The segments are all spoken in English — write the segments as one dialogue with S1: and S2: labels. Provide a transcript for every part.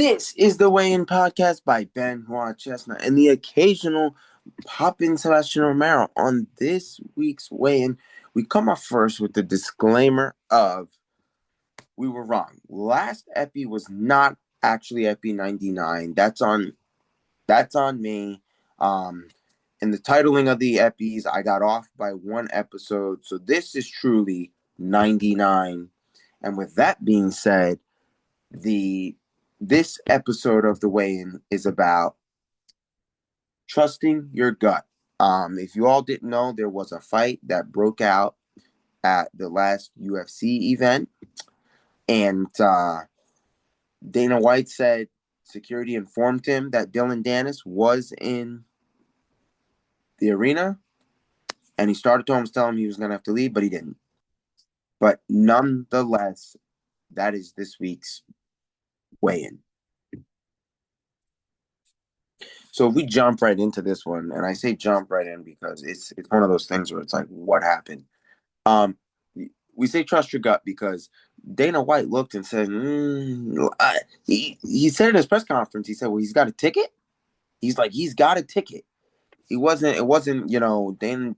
S1: This is the Weigh-In Podcast by Benoit Chestnut and the occasional pop-in Sebastian Romero. On this week's Weigh-In, we come off first with the disclaimer of we were wrong. Last epi was not actually epi 99. That's on me. In the titling of the epis, I got off by one episode. So this is truly 99. And with that being said, this episode of the Weigh-In is about trusting your gut. If you all didn't know, there was a fight that broke out at the last UFC event, and Dana White said security informed him that Dillion Danis was in the arena, and he started to almost tell him he was going to have to leave, but he didn't. But nonetheless, that is this week's Weigh-In. So if we jump right into this one, and I say jump right in because it's one of those things where it's like, what happened? We say trust your gut because Dana White looked and said, he said in his press conference, he said, well, he's got a ticket. He's like, he's got a ticket. It wasn't,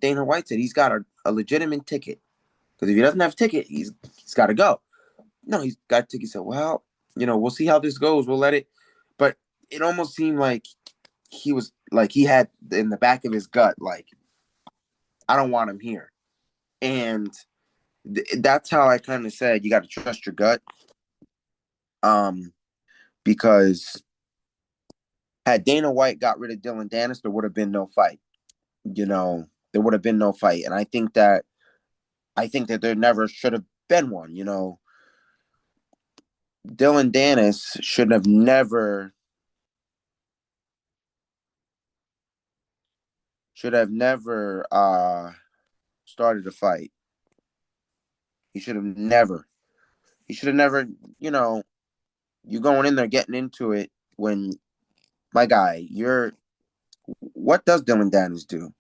S1: Dana White said he's got a legitimate ticket. Because if he doesn't have a ticket, he's got to go. No, he's got a ticket. He said, well, we'll see how this goes. We'll let it. But it almost seemed like he was like he had in the back of his gut, like, I don't want him here. And that's how I kind of said you got to trust your gut. Because had Dana White got rid of Dillion Danis, there would have been no fight. There would have been no fight. And I think that there never should have been one. Dillion Danis should have never started a fight. He should have never, you're going in there getting into it when, my guy, what does Dillion Danis do?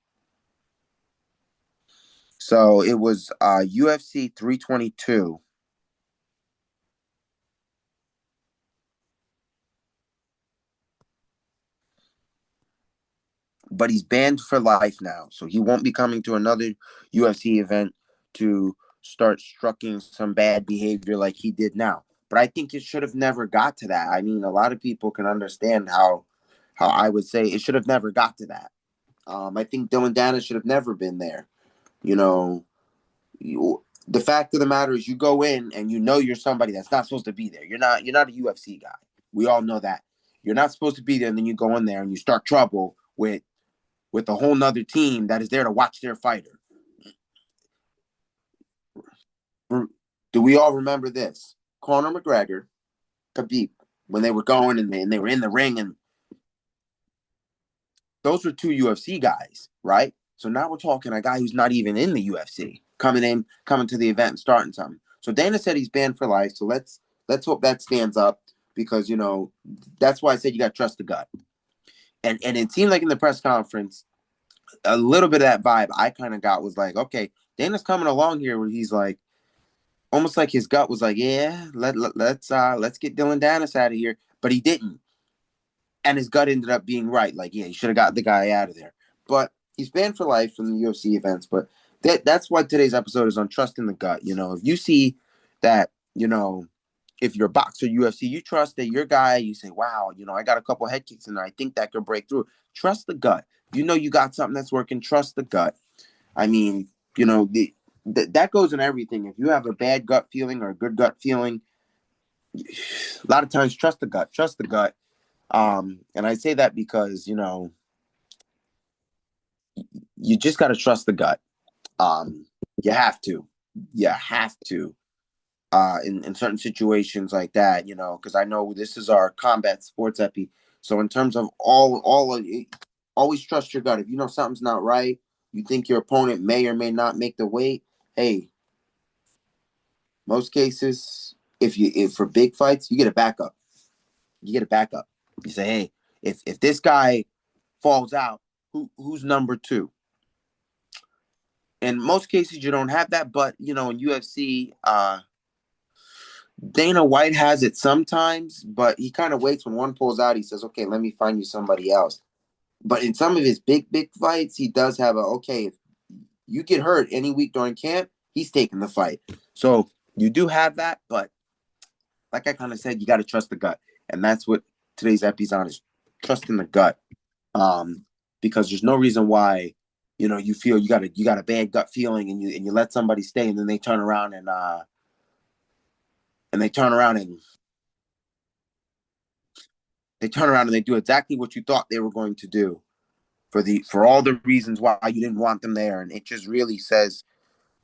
S1: So it was UFC 322. But he's banned for life now. So he won't be coming to another UFC event to start strucking some bad behavior like he did now. But I think it should have never got to that. I mean, a lot of people can understand how I would say it should have never got to that. I think Dillion Danis should have never been there. The fact of the matter is you go in and you're somebody that's not supposed to be there. You're not a UFC guy. We all know that. You're not supposed to be there, and then you go in there and you start trouble with a whole nother team that is there to watch their fighter. Do we all remember this? Conor McGregor, Khabib, when they were going and they were in the ring, and those were two UFC guys, right? So now we're talking a guy who's not even in the UFC coming to the event and starting something. So Dana said he's banned for life. So let's hope that stands up because that's why I said you got to trust the gut. And it seemed like in the press conference, a little bit of that vibe I kind of got was like, okay, Dana's coming along here where he's like, almost like his gut was like, yeah, let's get Dillion Danis out of here, but he didn't, and his gut ended up being right. Like, yeah, he should have got the guy out of there, but he's banned for life from the UFC events. But that's why today's episode is on trusting the gut. If you see that, if you're a boxer, UFC, you trust that your guy, you say, wow, I got a couple head kicks in there. I think that could break through. Trust the gut. You got something that's working. Trust the gut. I mean, that goes in everything. If you have a bad gut feeling or a good gut feeling, a lot of times trust the gut. Trust the gut. And I say that because, you just got to trust the gut. You have to. In certain situations like that, because I know this is our combat sports epi. So in terms of all of it, always trust your gut. If you know something's not right, you think your opponent may or may not make the weight. Hey, most cases, if for big fights, you get a backup. You say, hey, if this guy falls out, who's number two? In most cases, you don't have that, but in UFC, Dana White has it sometimes, but he kind of waits when one pulls out. He says, "Okay, let me find you somebody else." But in some of his big fights, he does have a okay. If you get hurt any week during camp, he's taking the fight. So you do have that, but like I kind of said, you got to trust the gut, and that's what today's epi's on is trusting the gut. Um, because there's no reason why, you feel you got a bad gut feeling, and you let somebody stay, and then they turn around and they turn around and they do exactly what you thought they were going to do for all the reasons why you didn't want them there, and it just really says,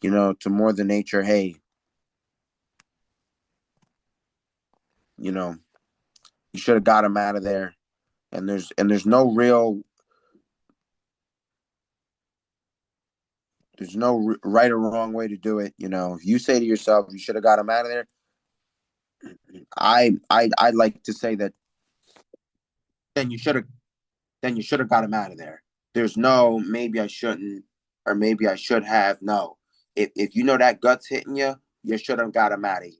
S1: to more than nature, hey, you know, you should have got him out of there, and there's no right or wrong way to do it. If you say to yourself, you should have got him out of there. I'd like to say that then you should have got him out of there. There's no maybe I shouldn't or maybe I should have. No, if you know that gut's hitting you, you should have got him out of here.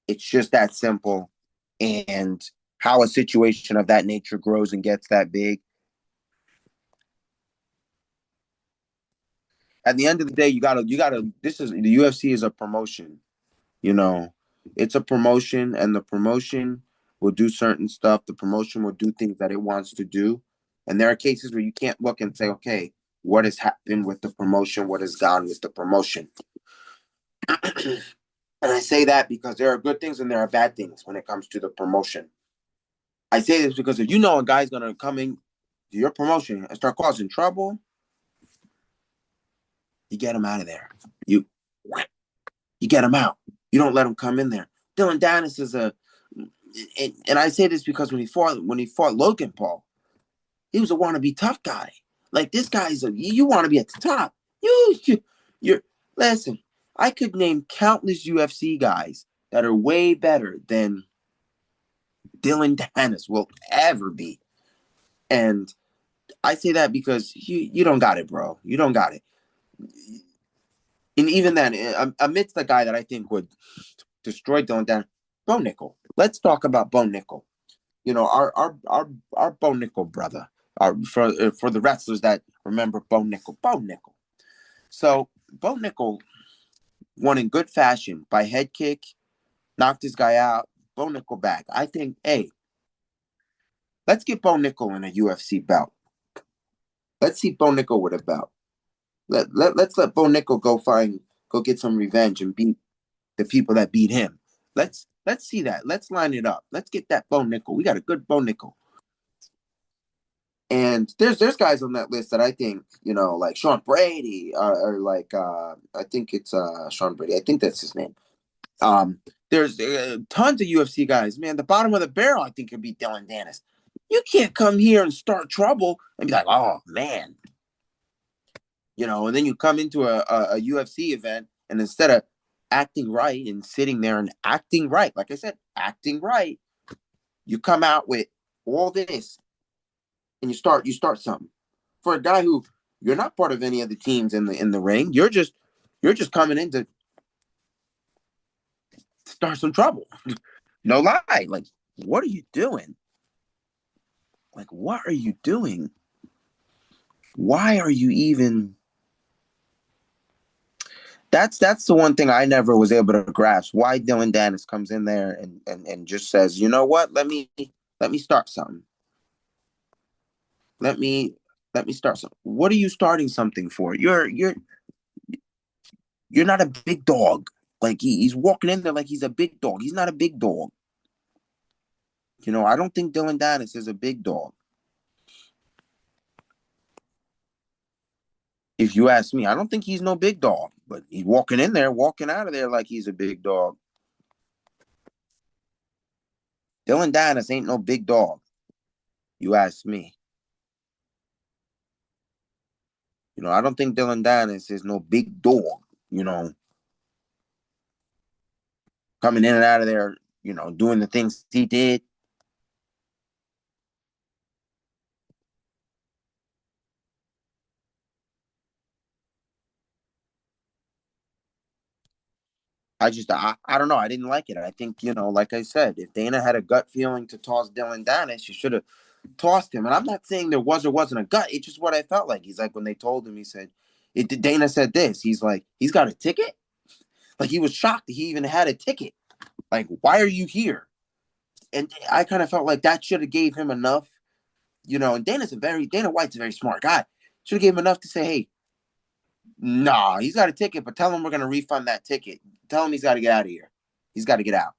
S1: It's just that simple. And how a situation of that nature grows and gets that big. At the end of the day, you gotta. This is the UFC is a promotion. You know, it's a promotion, and the promotion will do certain stuff. The promotion will do things that it wants to do, and there are cases where you can't look and say, okay, what has happened with the promotion? What has gone with the promotion? And I say that because there are good things and there are bad things when it comes to the promotion. I say this because if you know a guy's gonna come in to your promotion and start causing trouble, you get him out of there. You you get him out. You don't let him come in there. Dylan Danis is and I say this because when he fought Logan Paul, he was a wannabe tough guy. Like this guy's you want to be at the top. You're listen. I could name countless UFC guys that are way better than Dylan Danis will ever be, and I say that because you don't got it, bro. You don't got it. And even then, amidst the guy that I think would destroy Dylan Danis, Bo Nickel. Let's talk about Bo Nickel. Our Bo Nickel brother. For the wrestlers that remember Bo Nickel. Bo Nickel. So Bo Nickel won in good fashion by head kick, knocked this guy out. Bo Nickel back. I think, hey, let's get Bo Nickel in a UFC belt. Let's see Bo Nickel with a belt. Let's let Bo Nickel go get some revenge and beat the people that beat him. Let's see that. Let's line it up. Let's get that Bo Nickel. We got a good Bo Nickel. And there's guys on that list that I think, like Sean Brady or like I think it's Sean Brady. I think that's his name. There's tons of UFC guys. Man, the bottom of the barrel I think could be Dylan Danis. You can't come here and start trouble and be like, oh man, and then you come into a UFC event and instead of acting right and sitting there and acting right, like I said, acting right, you come out with all this and you start something. For a guy who you're not part of any of the teams in the ring, you're just coming in to start some trouble. No lie. Like, what are you doing? Like, what are you doing? Why are you even that's the one thing I never was able to grasp. Why Dylan Danis comes in there and just says, you know what? Let me start something. Let me let me start something. What are you starting something for? You're not a big dog. Like he's walking in there like he's a big dog. He's not a big dog. I don't think Dylan Danis is a big dog. If you ask me, I don't think he's no big dog. But he's walking in there, walking out of there like he's a big dog. Dylan Danis ain't no big dog. You ask me. I don't think Dylan Danis is no big dog. You know, coming in and out of there. Doing the things he did. I don't know. I didn't like it. I think, like I said, if Dana had a gut feeling to toss Dillion Danis, you should have tossed him. And I'm not saying there was or wasn't a gut. It's just what I felt like. He's like, when they told him, he said, Dana said this. He's like, he's got a ticket? Like, he was shocked that he even had a ticket. Like, why are you here? And I kind of felt like that should have gave him enough, and Dana White's a very smart guy. Should have gave him enough to say, hey, nah, he's got a ticket, but tell him we're going to refund that ticket. Tell him he's got to get out of here. He's got to get out.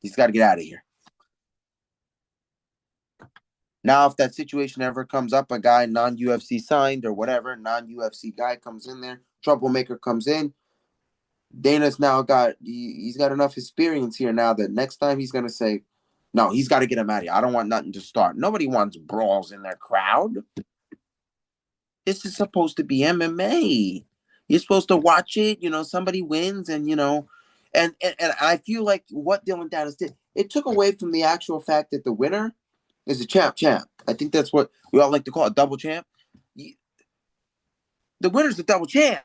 S1: He's got to get out of here. Now, if that situation ever comes up, a guy non-UFC signed or whatever, non-UFC guy comes in there, troublemaker comes in, Dana's now he's got enough experience here now that next time he's going to say, no, he's got to get him out of here. I don't want nothing to start. Nobody wants brawls in their crowd. This is supposed to be MMA. You're supposed to watch it, somebody wins and I feel like what Dillion Danis did, it took away from the actual fact that the winner is a champ. I think that's what we all like to call a double champ. The winner's a double champ.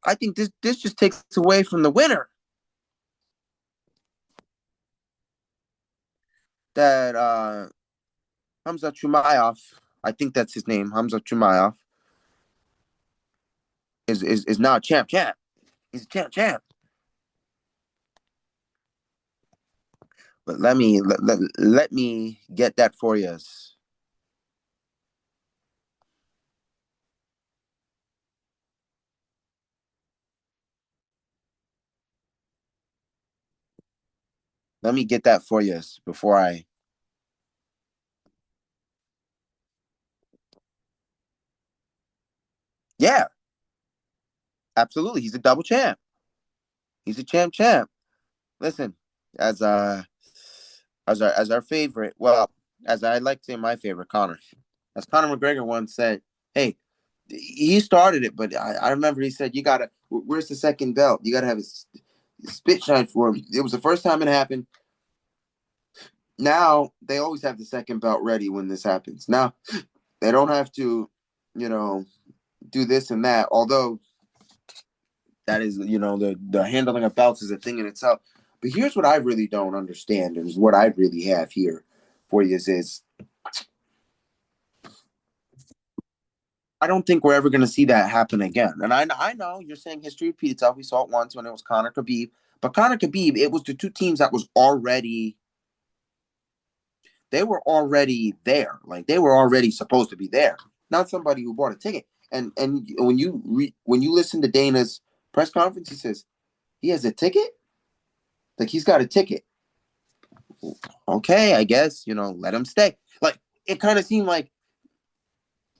S1: I think this just takes away from the winner. That Hamza Chumayev, I think that's his name, Hamza Chumayev, is now a champ. He's a champ. But let me get that for you. Let me get that for you before I. Yeah, absolutely. He's a double champ. He's a champ. Listen, as our favorite, well, as I like to say, my favorite, Conor. As Conor McGregor once said, "Hey, he started it, but I remember he said, you gotta. Where's the second belt? You gotta have a spit shine for him." It was the first time it happened. Now they always have the second belt ready when this happens. Now they don't have to, do this and that. Although that is, the handling of belts is a thing in itself. But here's what I really don't understand, and what I really have here for you is I don't think we're ever going to see that happen again. And I know you're saying history repeats itself. We saw it once when it was Conor Khabib, but Conor Khabib, it was the two teams that was already they were already there. Like they were already supposed to be there. Not somebody who bought a ticket. And when you listen to Dana's press conference, he says he has a ticket. Like he's got a ticket. Okay, I guess let him stay. Like it kind of seemed like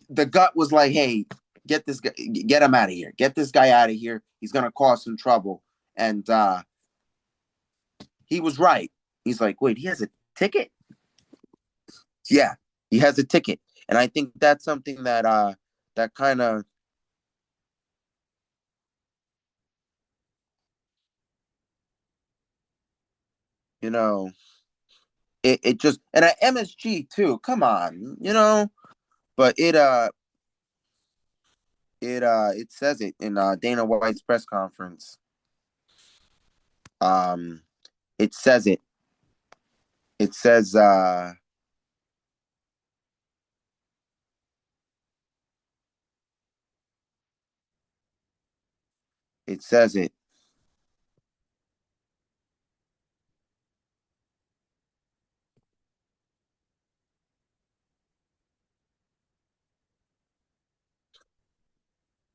S1: the gut was like, hey, get this guy, get him out of here. Get this guy out of here. He's gonna cause some trouble. And he was right. He's like, wait, he has a ticket? Yeah, he has a ticket. And I think that's something that kind of you know it just and at MSG too. Come on, but it says it in Dana White's press conference. Um, it says it. It says it says it.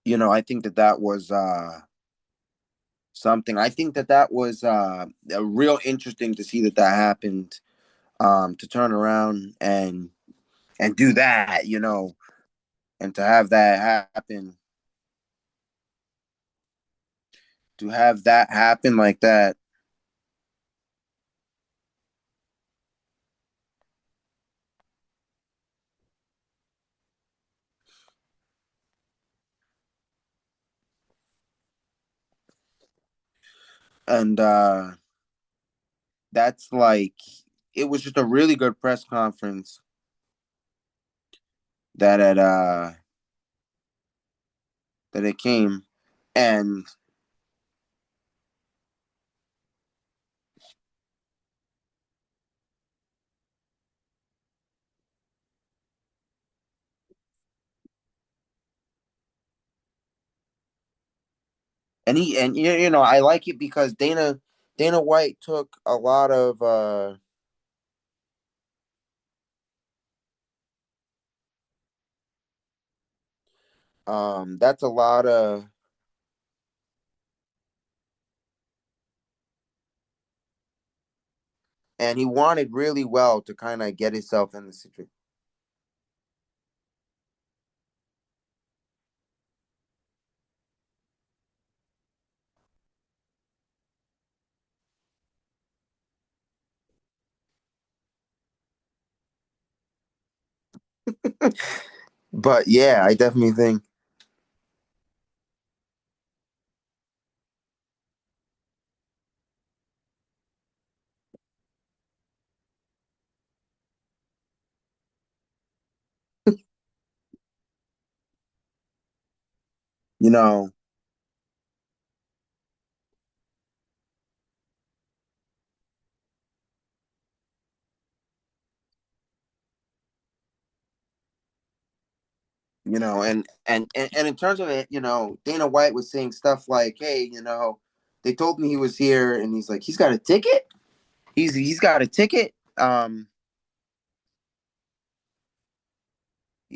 S1: I think that was something. I think that was a real interesting to see that happened. To turn around and do that, and to have that happen, like that. And that's like it was just a really good press conference that it came. And I like it because Dana White took a lot of that's a lot of, and he wanted really well to kind of get himself in the situation. But yeah, I definitely think, you know, and in terms of it, Dana White was saying stuff like, "Hey, they told me he was here," and he's like, "He's got a ticket. He's got a ticket."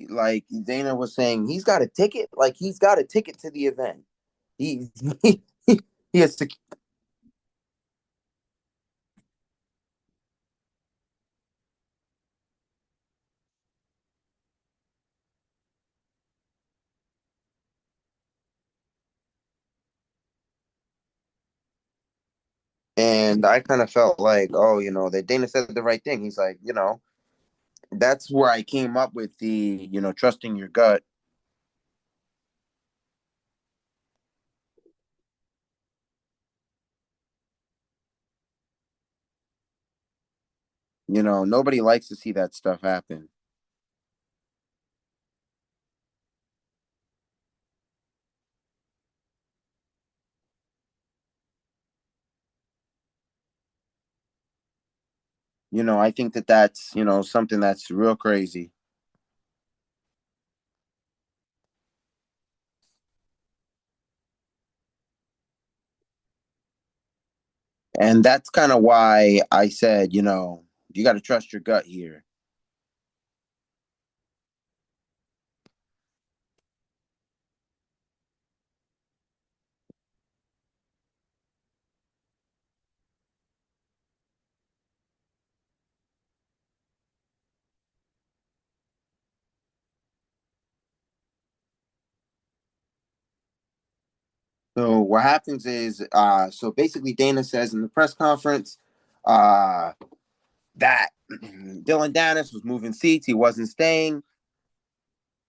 S1: Like Dana was saying, he's got a ticket. Like he's got a ticket to the event. He he, he has to, and I kind of felt like, oh, that Dana said the right thing. He's like, that's where I came up with the, trusting your gut. Nobody likes to see that stuff happen. I think that that's, something that's real crazy. And that's kind of why I said, you got to trust your gut here. So what happens is, so basically Dana says in the press conference, uh, that Dylan Danis was moving seats. He wasn't staying,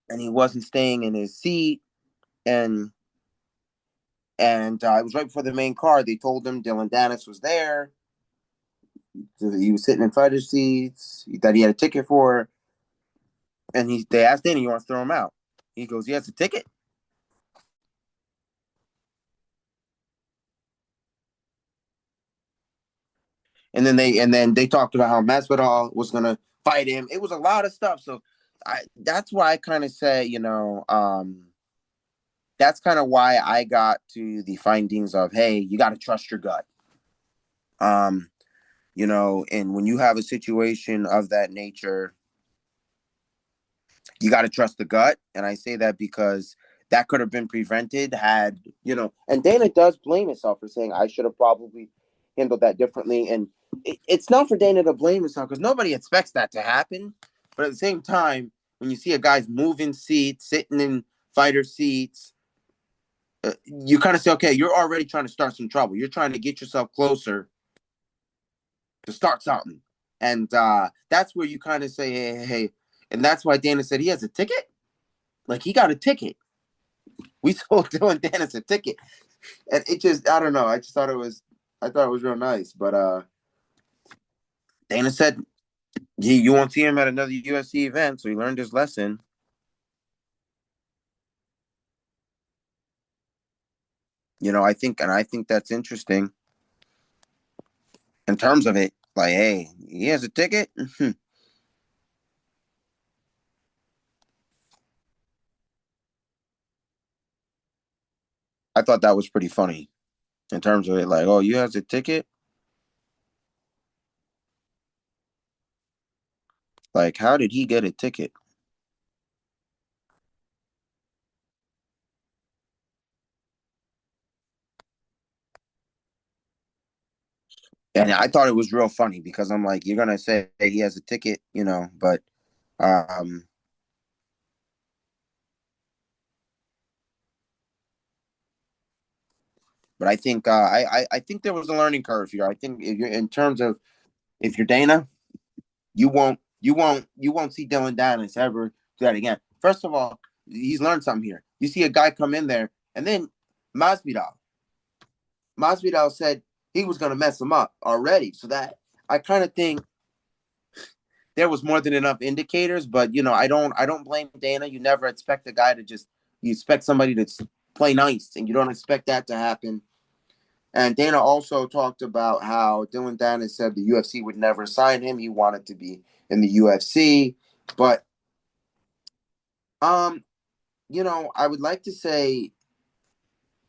S1: and he wasn't staying in his seat. And it was right before the main card. They told him Dylan Danis was there. He was sitting in fighter seats that he had a ticket for. And they asked Dana, "You want to throw him out?" He goes, "He has a ticket." And then they talked about how Masvidal was gonna fight him. It was a lot of stuff. So that's why I kind of say, that's kind of why I got to the findings of, hey, you got to trust your gut. Um, and when you have a situation of that nature, you got to trust the gut. And I say that because that could have been prevented had, and Dana does blame himself for saying, I should have probably handled that differently. And it's not for Dana to blame himself because nobody expects that to happen. But at the same time, when you see a guy's moving seats, sitting in fighter seats, you kind of say, okay, you're already trying to start some trouble. You're trying to get yourself closer to start something. And that's where you kind of say, hey, hey, hey. And that's why Dana said he has a ticket. Like he got a ticket. We sold Dylan Dennis a ticket. And it just, I don't know. I thought it was real nice. But Dana said, you won't see him at another UFC event. So he learned his lesson. I think that's interesting in terms of it. Like, hey, he has a ticket. I thought that was pretty funny in terms of it. Like, oh, you has a ticket. Like, how did he get a ticket? And I thought it was real funny because I'm like, you're gonna say he has a ticket, but um, but I think I think there was a learning curve here. I think if you're in terms of if you're Dana, you won't see Dylan Danis ever do that again. First of all, he's learned something here. You see a guy come in there, and then Masvidal. Masvidal said he was gonna mess him up already. So that I kind of think there was more than enough indicators, but I don't blame Dana. You never expect a guy to just you expect somebody to play nice, and you don't expect that to happen. And Dana also talked about how Dylan Danis said the UFC would never sign him. He wanted to be in the UFC, but um, I would like to say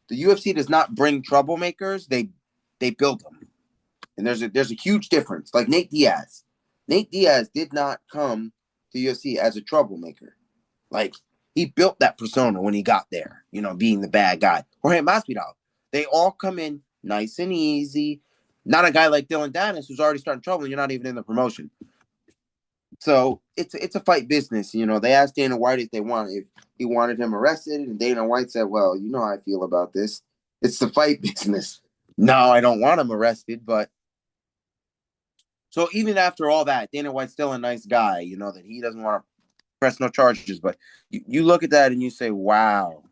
S1: the UFC does not bring troublemakers; they build them, and there's a huge difference. Like Nate Diaz did not come to UFC as a troublemaker. Like he built that persona when he got there, being the bad guy. Jorge Masvidal, they all come in nice and easy. Not a guy like Dylan Danis who's already starting trouble and you're not even in the promotion. So it's a fight business. They asked Dana White if he wanted him arrested, and Dana White said, "Well, you know how I feel about this. It's the fight business. No, I don't want him arrested, but." So even after all that, Dana White's still a nice guy, that he doesn't want to press no charges. But you look at that and you say, wow,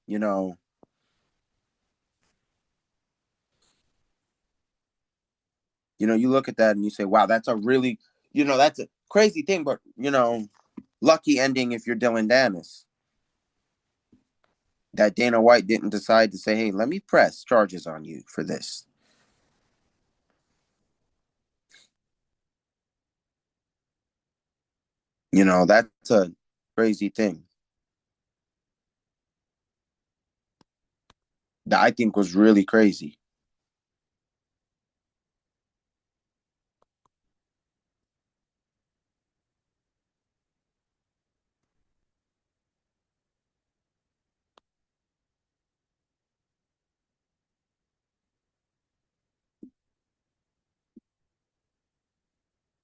S1: you know, you look at that and you say, wow, that's a really, that's a crazy thing, but lucky ending if you're Dylan Danis. That Dana White didn't decide to say, hey, let me press charges on you for this. That's a crazy thing that I think was really crazy.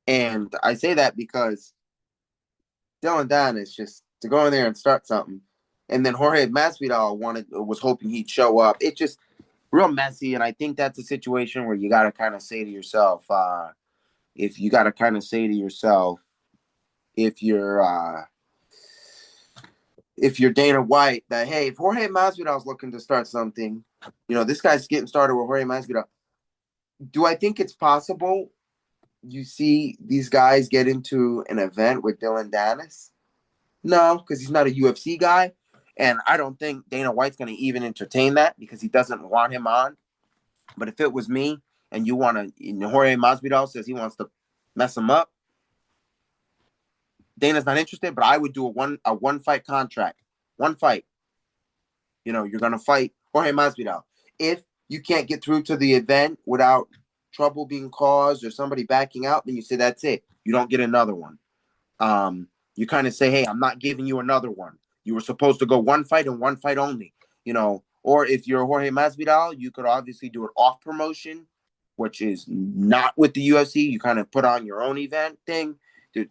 S1: And I say that because Dylan Danis just to go in there and start something. And then Jorge Masvidal was hoping he'd show up. It just real messy, and I think that's a situation where you got to kind of say to yourself, if you got to kind of say to yourself, if you're uh, if you're Dana White, that hey, if Jorge Masvidal is looking to start something, this guy's getting started with Jorge Masvidal. Do I think it's possible you see these guys get into an event with Dylan Danis? No, because he's not a UFC guy. And I don't think Dana White's going to even entertain that because he doesn't want him on. But if it was me and you want to, Jorge Masvidal says he wants to mess him up, Dana's not interested, but I would do a one fight contract. One fight. You're going to fight Jorge Masvidal. If you can't get through to the event without trouble being caused or somebody backing out, then you say that's it. You don't get another one. You kind of say, hey, I'm not giving you another one. You were supposed to go one fight and one fight only, Or if you're Jorge Masvidal, you could obviously do it off promotion, which is not with the UFC. You kind of put on your own event thing to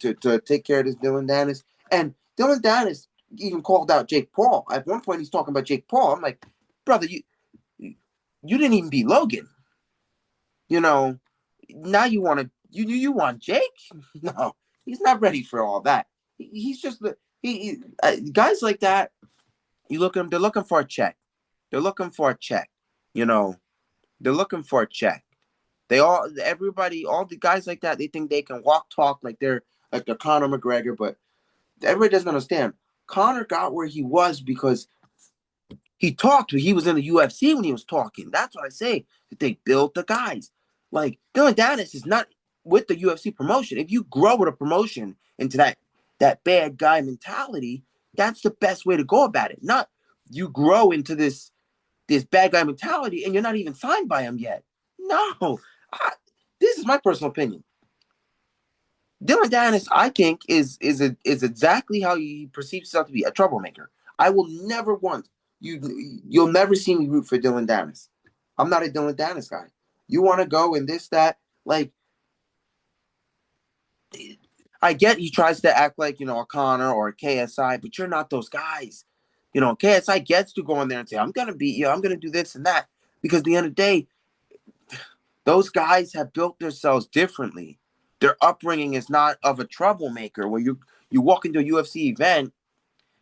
S1: take care of this Dylan Danis. And Dylan Danis even called out Jake Paul. At one point, he's talking about Jake Paul. I'm like, brother, you didn't even beat Logan. You know, now you want Jake? No, he's not ready for all that. He's just guys like that. You look at them; they're looking for a check. They're looking for a check. You know, they're looking for a check. Everybody, all the guys like that, they think they can walk talk like they're Conor McGregor, but everybody doesn't understand. Conor got where he was because He talked, but he was in the UFC when he was talking. That's what I say. That they build the guys. Like Dillion Danis is not with the UFC promotion. If you grow with a promotion into that bad guy mentality, that's the best way to go about it. Not you grow into this bad guy mentality and you're not even signed by him yet. No, this is my personal opinion. Dillion Danis, I think, is exactly how he perceives himself to be, a troublemaker. I will never want you'll never see me root for Dillion Danis. I'm not a Dillion Danis guy. You want to go and this, that, like I get he tries to act like, a Connor or a KSI, but you're not those guys. KSI gets to go in there and say, I'm gonna beat you, I'm gonna do this and that. Because at the end of the day, those guys have built themselves differently. Their upbringing is not of a troublemaker where you walk into a UFC event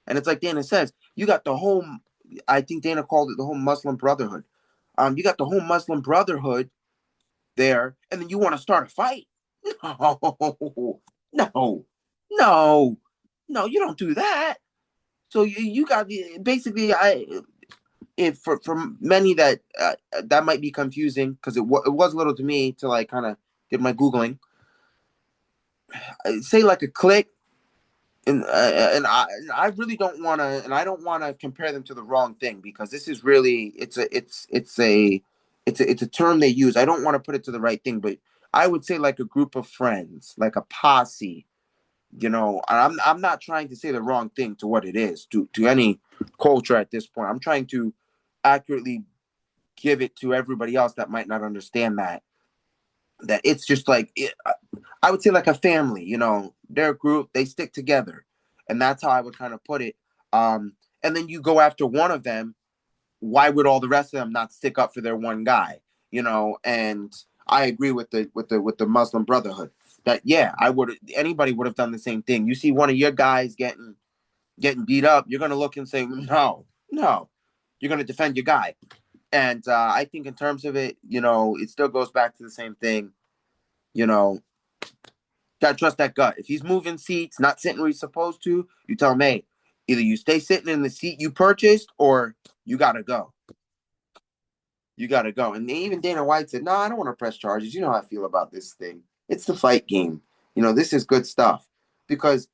S1: and it's like Dana says, you got the whole, I think Dana called it the whole Muslim Brotherhood. You got the whole Muslim Brotherhood there, and then you want to start a fight. No, no, no, no, you don't do that. So you got basically, if for many that might be confusing because it was a little to me to like kind of did my Googling. Say like a click, and I really don't want to, and I don't want to compare them to the wrong thing because this is really it's a term they use. I don't want to put it to the right thing, but I would say like a group of friends, like a posse. I'm not trying to say the wrong thing to what it is to any culture at this point. I'm trying to accurately give it to everybody else that might not understand that it's just like I would say like a family. They're a group, they stick together, and that's how I would kind of put it. And then you go after one of them. Why would all the rest of them not stick up for their one guy? And I agree with the Muslim Brotherhood that anybody would have done the same thing. You see one of your guys getting beat up, you're gonna look and say, no, you're gonna defend your guy. And I think in terms of it, it still goes back to the same thing. Gotta trust that gut. If he's moving seats, not sitting where he's supposed to, you tell him, hey, either you stay sitting in the seat you purchased or you gotta go. You gotta go. And even Dana White said, no, I don't want to press charges. You know how I feel about this thing. It's the fight game. This is good stuff. Because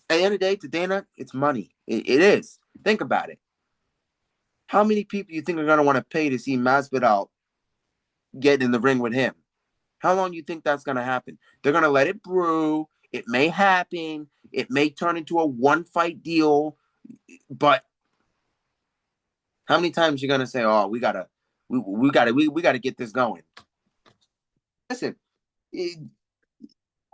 S1: at the end of the day, to Dana, it's money. It is. Think about it. How many people you think are going to want to pay to see Masvidal get in the ring with him? How long do you think that's going to happen? They're going to let it brew. It may happen. It may turn into a one-fight deal. But how many times are you going to say, oh, we got to get this going? Listen,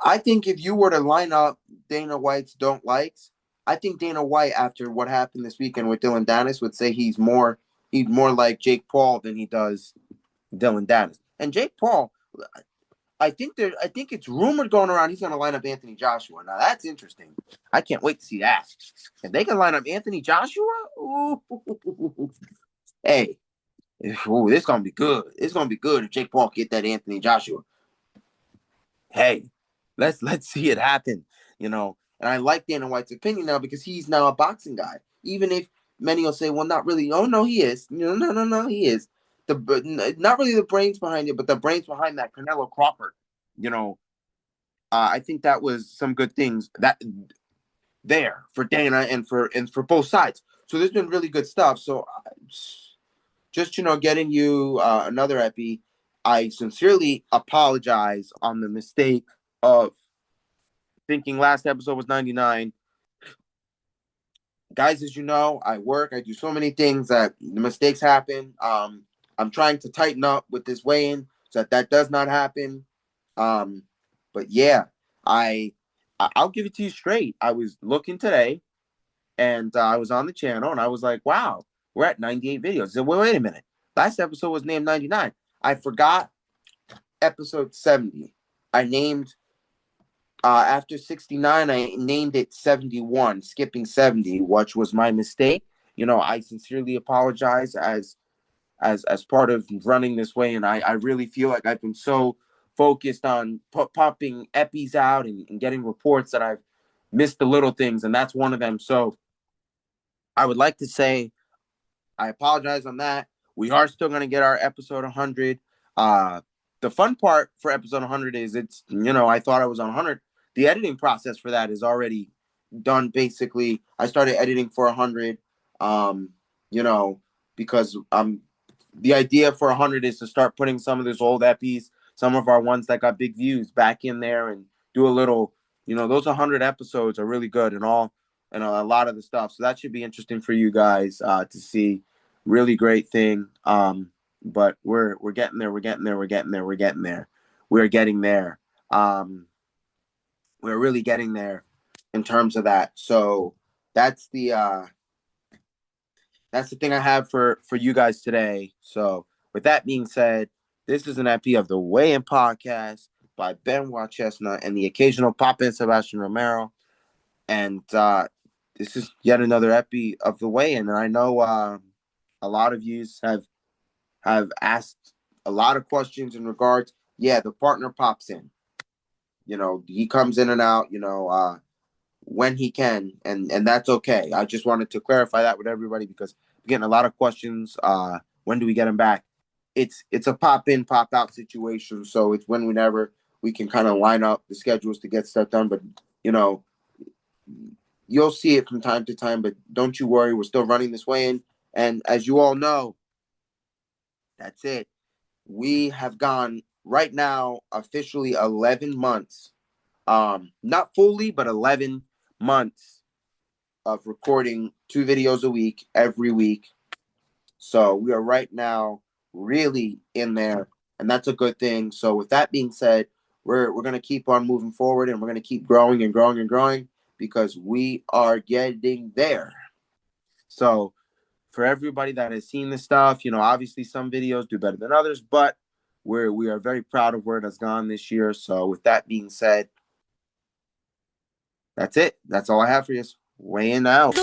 S1: I think if you were to line up Dana White's don't likes, I think Dana White, after what happened this weekend with Dillion Danis, would say he's more like Jake Paul than he does Dillion Danis. And Jake Paul, I think it's rumored going around he's going to line up Anthony Joshua. Now that's interesting. I can't wait to see that. If they can line up Anthony Joshua, ooh, hey, ooh, this is going to be good. It's going to be good if Jake Paul get that Anthony Joshua. Hey, let's see it happen. And I like Dana White's opinion now because he's now a boxing guy. Even if many will say, well, not really. Oh, no, he is. No, he is. Not really the brains behind it, but the brains behind that Canelo Crawford. I think that was some good things that there for Dana and for both sides. So there's been really good stuff. So just getting you another epi. I sincerely apologize on the mistake of thinking last episode was 99. Guys, as you know, I work. I do so many things that the mistakes happen. I'm trying to tighten up with this weigh-in so that does not happen. But yeah, I'll give it to you straight. I was looking today, and I was on the channel, and I was like, wow, we're at 98 videos. I said, wait a minute. Last episode was named 99. I forgot episode 70. I named after 69, I named it 71, skipping 70, which was my mistake. I sincerely apologize as part of running this way, and I really feel like I've been so focused on popping epis out and getting reports that I've missed the little things, and that's one of them. So I would like to say I apologize on that. We are still going to get our episode 100. The fun part for episode 100 is it's, I thought I was on 100. The editing process for that is already done. Basically, I started editing for 100, because the idea for 100 is to start putting some of those old epis, some of our ones that got big views back in there and do a little, those 100 episodes are really good and a lot of the stuff. So that should be interesting for you guys to see. Really great thing. But we're getting there. We're getting there. We're getting there. We're getting there. We're getting there. We're really getting there in terms of that. So that's the thing I have for you guys today. So with that being said, this is an epi of the Weigh-In Podcast by Benoit Chestnut and the occasional pop-in Sebastian Romero. And this is yet another epi of the Weigh-In. And I know a lot of you have asked a lot of questions in regards. Yeah, the partner pops in. He comes in and out, when he can, and that's okay. I just wanted to clarify that with everybody because we're getting a lot of questions. When do we get him back? It's a pop in, pop out situation. So it's whenever we can kind of line up the schedules to get stuff done. But you'll see it from time to time. But don't you worry, we're still running this way in. And as you all know, that's it. We have gone right now officially 11 months. Not fully, but 11 months of recording 2 videos a week every week. So we are right now really in there, and that's a good thing. So with that being said, we're going to keep on moving forward, and we're going to keep growing and growing and growing because we are getting there. So for everybody that has seen this stuff, obviously some videos do better than others, but we are very proud of where it has gone this year. So with that being said, that's it. That's all I have for you. Weighing out.